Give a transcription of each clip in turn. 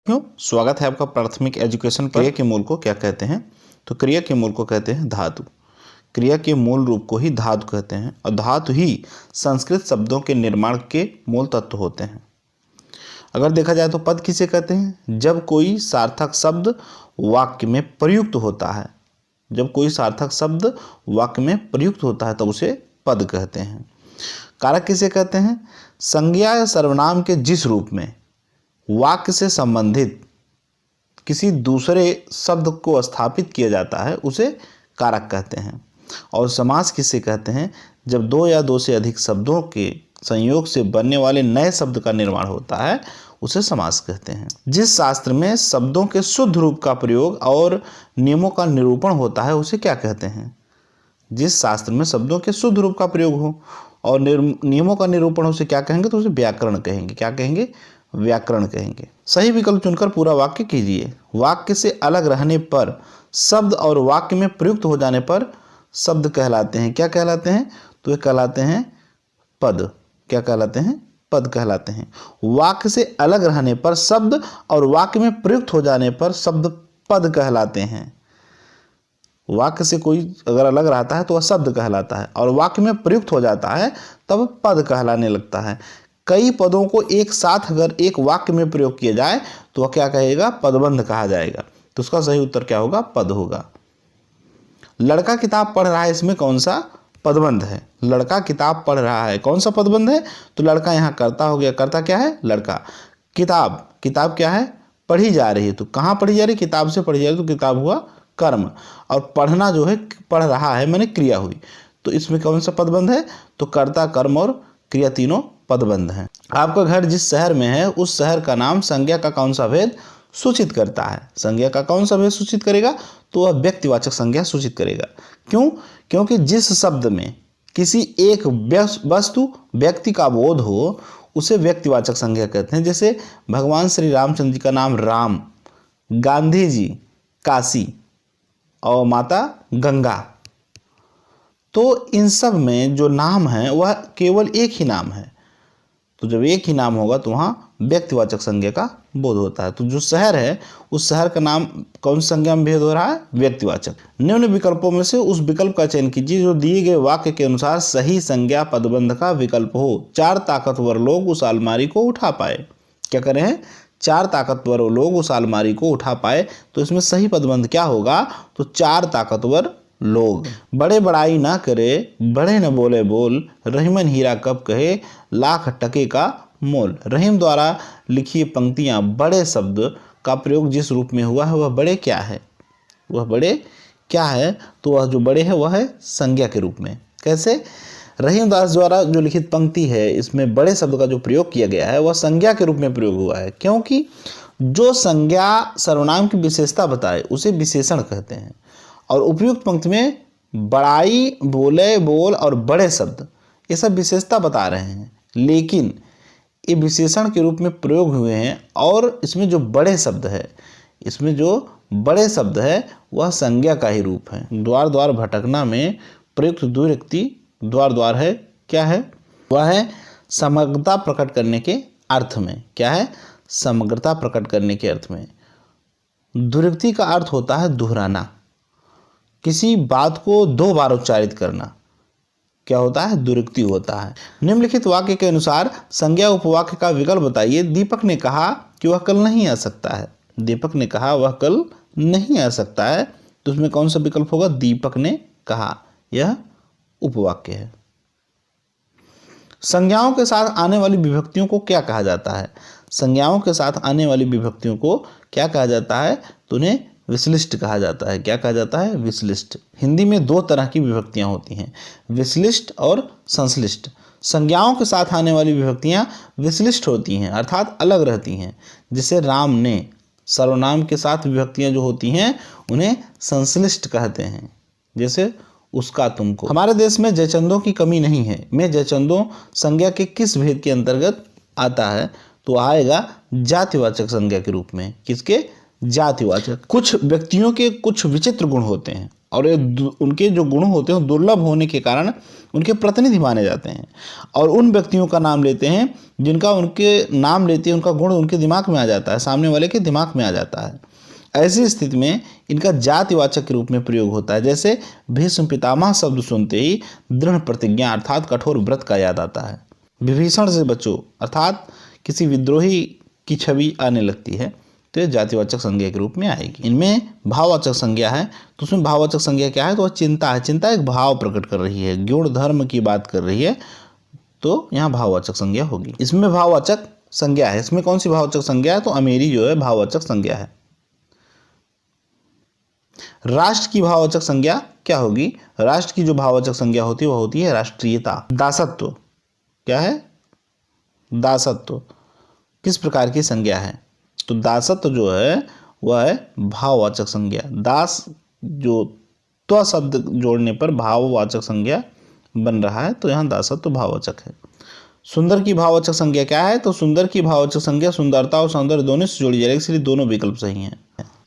क्यों स्वागत है आपका प्राथमिक एजुकेशन पर। क्रिया के मूल को क्या कहते हैं? तो क्रिया के मूल को कहते हैं धातु। क्रिया के मूल रूप को ही धातु कहते हैं और धातु ही संस्कृत शब्दों के निर्माण के मूल तत्व होते हैं। अगर देखा जाए तो पद किसे कहते हैं? जब कोई सार्थक शब्द वाक्य में प्रयुक्त होता है, जब कोई सार्थक शब्द वाक्य में प्रयुक्त होता है तब उसे पद कहते हैं। कारक किसे कहते हैं? संज्ञा या सर्वनाम के जिस रूप में वाक्य से संबंधित किसी दूसरे शब्द को स्थापित किया जाता है उसे कारक कहते हैं। और समास किसे कहते हैं? जब दो या दो से अधिक शब्दों के संयोग से बनने वाले नए शब्द का निर्माण होता है उसे समास कहते हैं। जिस शास्त्र में शब्दों के शुद्ध रूप का प्रयोग और नियमों का निरूपण होता है उसे क्या कहते हैं? जिस शास्त्र में शब्दों के शुद्ध रूप का प्रयोग हो और नियमों का निरूपण उसे क्या कहेंगे? तो उसे व्याकरण कहेंगे। क्या कहेंगे? व्याकरण कहेंगे। सही विकल्प चुनकर पूरा वाक्य कीजिए। वाक्य से अलग रहने पर शब्द और वाक्य में प्रयुक्त हो जाने पर शब्द कहलाते हैं। क्या कहलाते हैं? तो ये कहलाते हैं पद। क्या कहलाते हैं? पद कहलाते हैं। वाक्य से अलग रहने पर शब्द और वाक्य में प्रयुक्त हो जाने पर शब्द पद कहलाते हैं। वाक्य से कोई अगर अलग रहता है तो वह शब्द कहलाता है और वाक्य में प्रयुक्त हो जाता है तब पद कहलाने लगता है। कई पदों को एक साथ अगर एक वाक्य में प्रयोग किया जाए तो वह क्या कहेगा? पदबंध कहा जाएगा। तो उसका सही उत्तर क्या होगा? पद होगा। लड़का किताब पढ़ रहा है, इसमें कौन सा पदबंध है? लड़का किताब पढ़ रहा है, कौन सा पदबंध है? तो लड़का यहाँ कर्ता हो गया। कर्ता क्या है? लड़का। किताब, किताब क्या है? पढ़ी जा रही है। तो कहाँ पढ़ी जा रही? किताब से पढ़ी जा रही, तो किताब हुआ कर्म। और पढ़ना जो है पढ़ रहा है मैंने क्रिया हुई। तो इसमें कौन सा पदबंध है? तो कर्ता, कर्म और क्रिया तीनों पदबंध हैं। आपका घर जिस शहर में है उस शहर का नाम संज्ञा का कौन सा भेद सूचित करता है? संज्ञा का कौन सा भेद सूचित करेगा? तो वह व्यक्तिवाचक संज्ञा सूचित करेगा। क्यों? क्योंकि जिस शब्द में किसी एक वस्तु व्यक्ति का बोध हो उसे व्यक्तिवाचक संज्ञा कहते हैं। जैसे भगवान श्री रामचंद्र जी का नाम राम, गांधी जी काशी और माता गंगा, तो इन सब में जो नाम है वह केवल एक ही नाम है। तो जब एक ही नाम होगा तो वहाँ व्यक्तिवाचक संज्ञा का बोध होता है। तो जो शहर है उस शहर का नाम कौन सी संज्ञा में भेद हो रहा है? व्यक्तिवाचक। निम्न विकल्पों में से उस विकल्प का चयन कीजिए जो दिए गए वाक्य के अनुसार सही संज्ञा पदबंध का विकल्प हो। 4 ताकतवर लोग उस अलमारी को उठा पाए। क्या करें हैं? 4 ताकतवर लोग उस अलमारी को उठा पाए। तो इसमें सही पदबंध क्या होगा? तो 4 ताकतवर लोग। बड़े बड़ाई ना करे, बड़े न बोले बोल, रहीमन हीरा कब कहे, लाख टके का मोल। रहीम द्वारा लिखी पंक्तियां बड़े शब्द का प्रयोग जिस रूप में हुआ है वह बड़े क्या है? वह बड़े क्या है? तो वह जो बड़े है वह है संज्ञा के रूप में। कैसे? रहीम दास द्वारा जो लिखित पंक्ति है इसमें बड़े शब्द का जो प्रयोग किया गया है वह संज्ञा के रूप में प्रयोग हुआ है। क्योंकि जो संज्ञा सर्वनाम की विशेषता बताए उसे विशेषण कहते हैं। और उपयुक्त पंक्ति में बड़ाई, बोले, बोल और बड़े शब्द ये सब विशेषता बता रहे हैं, लेकिन ये विशेषण के रूप में प्रयोग हुए हैं। और इसमें जो बड़े शब्द है, इसमें जो बड़े शब्द है वह संज्ञा का ही रूप है। द्वार द्वार भटकना में प्रयुक्त द्विरुक्ति द्वार द्वार है। क्या है? वह है समग्रता प्रकट करने के अर्थ में। क्या है? समग्रता प्रकट करने के अर्थ में। द्विरुक्ति का अर्थ होता है दोहराना, किसी बात को 2 बार उच्चारित करना। क्या होता है? द्विरुक्ति होता है। निम्नलिखित वाक्य के अनुसार संज्ञा उपवाक्य का विकल्प बताइए। दीपक ने कहा कि वह कल नहीं आ सकता है। दीपक ने कहा वह कल नहीं आ सकता है। तो उसमें कौन सा विकल्प होगा? दीपक ने कहा। यह उपवाक्य है। संज्ञाओं के साथ आने वाली विभक्तियों को क्या कहा जाता है? संज्ञाओं के साथ आने वाली विभक्तियों को क्या कहा जाता है? तो उन्हें विश्लिष्ट कहा जाता है। क्या कहा जाता है? विश्लिष्ट। हिंदी में 2 तरह की विभक्तियां होती हैं, विश्लिष्ट और संश्लिष्ट। संज्ञाओं के साथ आने वाली विभक्तियां विश्लिष्ट होती हैं अर्थात अलग रहती हैं। जैसे राम ने, सर्वनाम के साथ विभक्तियां जो होती हैं उन्हें संश्लिष्ट कहते हैं। जैसे उसका, तुमको। हमारे देश में जयचंदों की कमी नहीं है में जयचंदों संज्ञा के किस भेद के अंतर्गत आता है? तो आएगा जातिवाचक संज्ञा के रूप में। किसके? जातिवाचक। कुछ व्यक्तियों के कुछ विचित्र गुण होते हैं और उनके जो गुण होते हैं दुर्लभ होने के कारण उनके प्रतिनिधि माने जाते हैं, और उन व्यक्तियों का नाम लेते हैं जिनका उनके नाम लेते हैं उनका गुण उनके दिमाग में आ जाता है, सामने वाले के दिमाग में आ जाता है। ऐसी स्थिति में इनका जातिवाचक के रूप में प्रयोग होता है। जैसे भीष्म पितामह शब्द सुनते ही दृढ़ प्रतिज्ञा अर्थात कठोर व्रत का याद आता है। विभीषण से बचो अर्थात किसी विद्रोही की छवि आने लगती है, तो ये जातिवाचक संज्ञा के रूप में आएगी। इनमें भाववाचक संज्ञा है, तो उसमें भाववाचक संज्ञा क्या है, तो वह चिंता है। चिंता एक भाव प्रकट कर रही है, गुण धर्म की बात कर रही है, तो यहाँ भाववाचक संज्ञा होगी। इसमें भाववाचक संज्ञा है, इसमें कौन सी भाववाचक संज्ञा है, तो अमेरी जो है भाववाचक संज्ञा है। राष्ट्र की भाववाचक संज्ञा क्या होगी, राष्ट्र की जो भाववाचक संज्ञा होती है वह होती है राष्ट्रीयता। दासत्व क्या है, दासत्व किस प्रकार की संज्ञा है, तो दासत्व जो है वह है भाववाचक संज्ञा। दास जो त्व शब्द जोड़ने पर भाववाचक संज्ञा बन रहा है, तो यहाँ दासत्व भाववाचक है। सुंदर की भाववाचक संज्ञा क्या है, तो सुंदर की भाववाचक संज्ञा सुंदरता और सौंदर्य दोनों से जोड़ी जाएगी, इसलिए दोनों विकल्प सही हैं।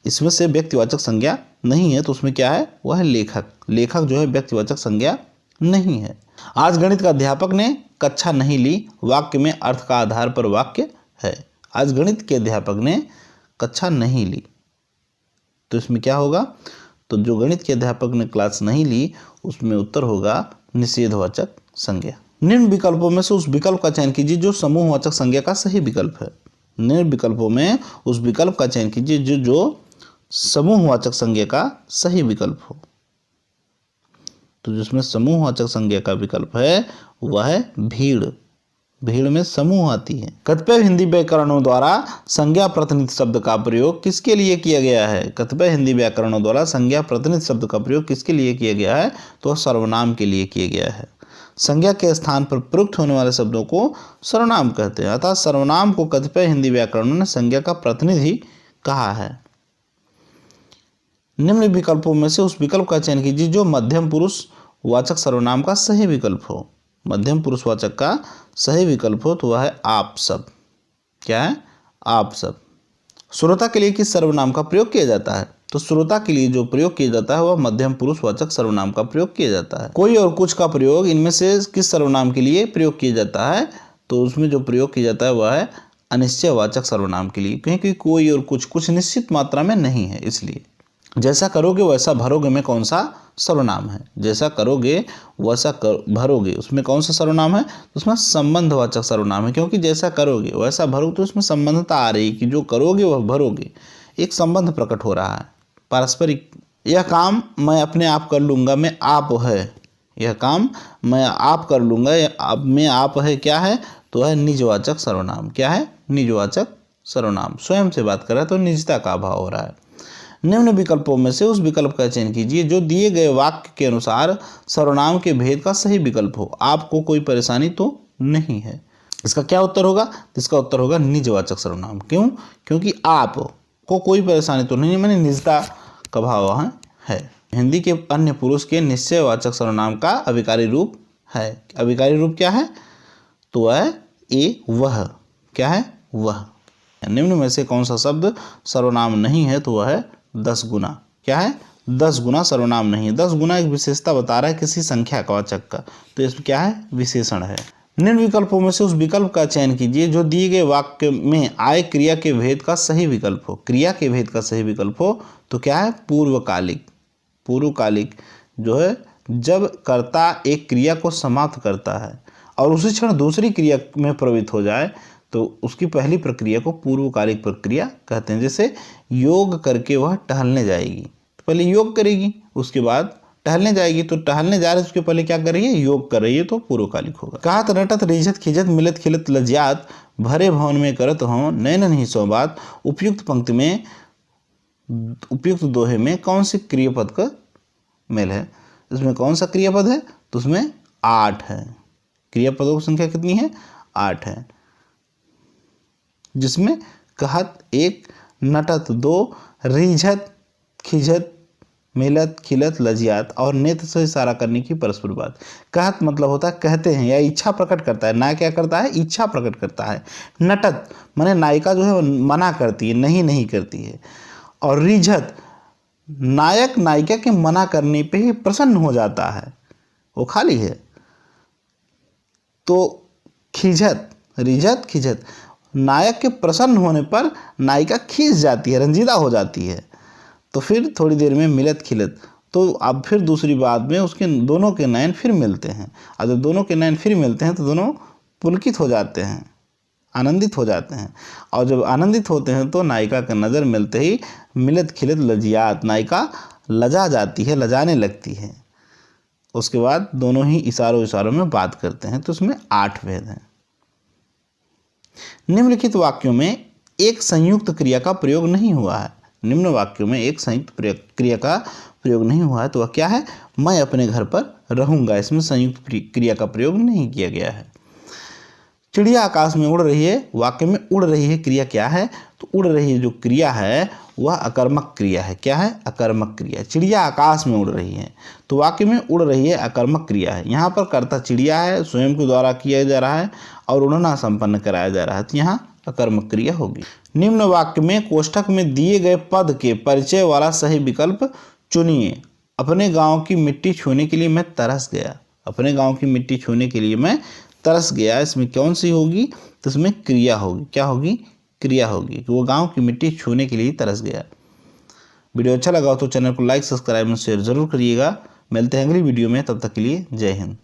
इसमें से व्यक्तिवाचक संज्ञा नहीं है, तो उसमें क्या है, वह है लेखक। लेखक जो है व्यक्तिवाचक संज्ञा नहीं है। आज गणित का अध्यापक ने कक्षा नहीं ली, वाक्य में अर्थ का आधार पर वाक्य है। आज गणित के अध्यापक ने कक्षा नहीं ली, तो इसमें क्या होगा, तो जो गणित के अध्यापक ने क्लास नहीं ली उसमें उत्तर होगा निषेधवाचक संज्ञा। निम्न विकल्पों में से उस विकल्प का चयन कीजिए जो समूहवाचक संज्ञा का सही विकल्प है। निम्न विकल्पों में उस विकल्प का चयन कीजिए जो समूहवाचक संज्ञा का सही विकल्प हो। तो जिसमें समूहवाचक संज्ञा का विकल्प है वह है भीड़। भीड़ में समूह आती है। कतिपय हिंदी व्याकरणों द्वारा संज्ञा प्रतिनिधि शब्द का प्रयोग किसके लिए किया गया है, कतिपय हिंदी व्याकरणों द्वारा संज्ञा प्रतिनिधि शब्द का प्रयोग किसके लिए किया गया है, तो सर्वनाम के लिए किया गया है। संज्ञा के स्थान पर प्रयुक्त होने वाले शब्दों को सर्वनाम कहते हैं, अर्थात सर्वनाम को कतिपय हिंदी व्याकरणों ने संज्ञा का प्रतिनिधि कहा है। निम्न विकल्पों में से उस विकल्प का चयन कीजिए जो मध्यम पुरुष वाचक सर्वनाम का सही विकल्प हो। मध्यम पुरुषवाचक का सही विकल्प हो तो वह है आप सब। क्या है, आप सब। श्रोता के लिए किस सर्वनाम का प्रयोग किया जाता है, तो श्रोता के लिए जो प्रयोग किया जाता है वह मध्यम पुरुषवाचक सर्वनाम का प्रयोग किया जाता है। कोई और कुछ का प्रयोग इनमें से किस सर्वनाम के लिए प्रयोग किया जाता है, तो उसमें जो प्रयोग किया जाता है वह है अनिश्चयवाचक सर्वनाम के लिए, क्योंकि कोई और कुछ निश्चित मात्रा में नहीं है। इसलिए जैसा करोगे वैसा भरोगे में कौन सा सर्वनाम है, जैसा करोगे वैसा भरोगे उसमें कौन सा सर्वनाम है, उसमें संबंधवाचक सर्वनाम है, क्योंकि जैसा करोगे वैसा भरोगे तो उसमें संबंधता आ रही है कि जो करोगे वह भरोगे, एक संबंध प्रकट हो रहा है पारस्परिक। यह काम मैं अपने आप कर लूँगा में आप है, यह काम मैं आप कर लूँगा अब में आप है क्या है, तो है निजवाचक सर्वनाम। क्या है, निजवाचक सर्वनाम। स्वयं से बात कर रहा है तो निजता का अभाव हो रहा है। निम्न विकल्पों में से उस विकल्प का चयन कीजिए जो दिए गए वाक्य के अनुसार सर्वनाम के भेद का सही विकल्प हो। आपको कोई परेशानी तो नहीं है। इसका क्या उत्तर होगा, इसका उत्तर होगा निजवाचक सर्वनाम। क्यों, क्योंकि आप को कोई परेशानी तो नहीं, मैंने निजता का भाव वहाँ है। हिंदी के अन्य पुरुष के निश्चयवाचक सर्वनाम का अभिकारी रूप है। अभिकारी रूप क्या है, तो वह ए वह। क्या है, वह। निम्न में से कौन सा शब्द सर्वनाम नहीं है, तो वह है 10 गुना। क्या है, 10 गुना सर्वनाम नहीं है। 10 गुना एक विशेषता बता रहा है किसी संख्या का वाचक का, तो इसमें क्या है, विशेषण है। निम्न विकल्पों में से उस विकल्प का चयन कीजिए जो दिए गए वाक्य में आए क्रिया के भेद का सही विकल्प हो। क्रिया के भेद का सही विकल्प हो तो क्या है, पूर्वकालिक। पूर्वकालिक जो है जब कर्ता एक क्रिया को समाप्त करता है और उसी क्षण दूसरी क्रिया में प्रवृत्त हो जाए तो उसकी पहली प्रक्रिया को पूर्वकालिक प्रक्रिया कहते हैं। जैसे योग करके वह टहलने जाएगी, तो पहले योग करेगी, उसके बाद टहलने जाएगी, तो टहलने जा रही है उसके पहले क्या कर रही है, योग कर रही है, तो पूर्वकालिक होगा। कहत रटत रिझत खिजत मिलत खिलत लज्जात भरे भवन में करत हों नैन नहीं सो बात। उपयुक्त पंक्ति में उपयुक्त दोहे में कौन से क्रियापद का मेल है, इसमें कौन सा क्रियापद है, तो उसमें 8 है। क्रियापदों की संख्या कितनी है, 8 है, जिसमें कहत 1, नटत 2, रिझत खिझत मिलत खिलत लजियात और नेत्र से इशारा करने की परस्पर बात। कहत मतलब होता है कहते हैं या इच्छा प्रकट करता है, ना क्या करता है, इच्छा प्रकट करता है। नटत माने नायिका जो है मना करती है, नहीं करती है। और रिझत नायक नायिका के मना करने पे ही प्रसन्न हो जाता है, वो खाली है। तो खिझत, रिझत खिझत, नायक के प्रसन्न होने पर नायिका खींच जाती है, रंजीदा हो जाती है। तो फिर थोड़ी देर में मिलत खिलत, तो अब फिर दूसरी बात में उसके दोनों के नयन फिर मिलते हैं, और जब दोनों के नयन फिर मिलते हैं तो दोनों पुलकित हो जाते हैं, आनंदित हो जाते हैं। और जब आनंदित होते हैं तो नायिका का नज़र मिलते ही मिलत खिलत लजियात, नायिका लजा जाती है, लजाने लगती है। उसके बाद दोनों ही इशारों में बात करते हैं। तो उसमें 8 भेद हैं। निम्नलिखित वाक्यों में एक संयुक्त क्रिया का प्रयोग नहीं हुआ है। निम्न वाक्यों में एक संयुक्त क्रिया का प्रयोग नहीं हुआ है, तो वह क्या है? मैं अपने घर पर रहूंगा। इसमें संयुक्त क्रिया का प्रयोग नहीं किया गया है। चिड़िया आकाश में उड़ रही है, वाक्य में उड़ रही है क्रिया क्या है? तो उड़ रही है जो क्रिया है वह अकर्मक क्रिया है। क्या है? अकर्मक क्रिया। चिड़िया आकाश में उड़ रही है, तो वाक्य में उड़ रही है अकर्मक क्रिया है। यहाँ पर कर्ता चिड़िया है, स्वयं के द्वारा किया जा रहा है और उड़ना संपन्न कराया जा रहा है, तो यहाँ अकर्मक क्रिया होगी। निम्न वाक्य में कोष्ठक में दिए गए पद के परिचय वाला सही विकल्प चुनिए। अपने गाँव की मिट्टी छूने के लिए मैं तरस गया। अपने गाँव की मिट्टी छूने के लिए मैं तरस गया, इसमें कौन सी होगी? तो इसमें क्रिया होगी। क्या होगी? क्रिया होगी कि वो गांव की मिट्टी छूने के लिए तरस गया। वीडियो अच्छा लगा हो तो चैनल को लाइक, सब्सक्राइब और शेयर जरूर करिएगा। मिलते हैं अगली वीडियो में, तब तक के लिए जय हिंद।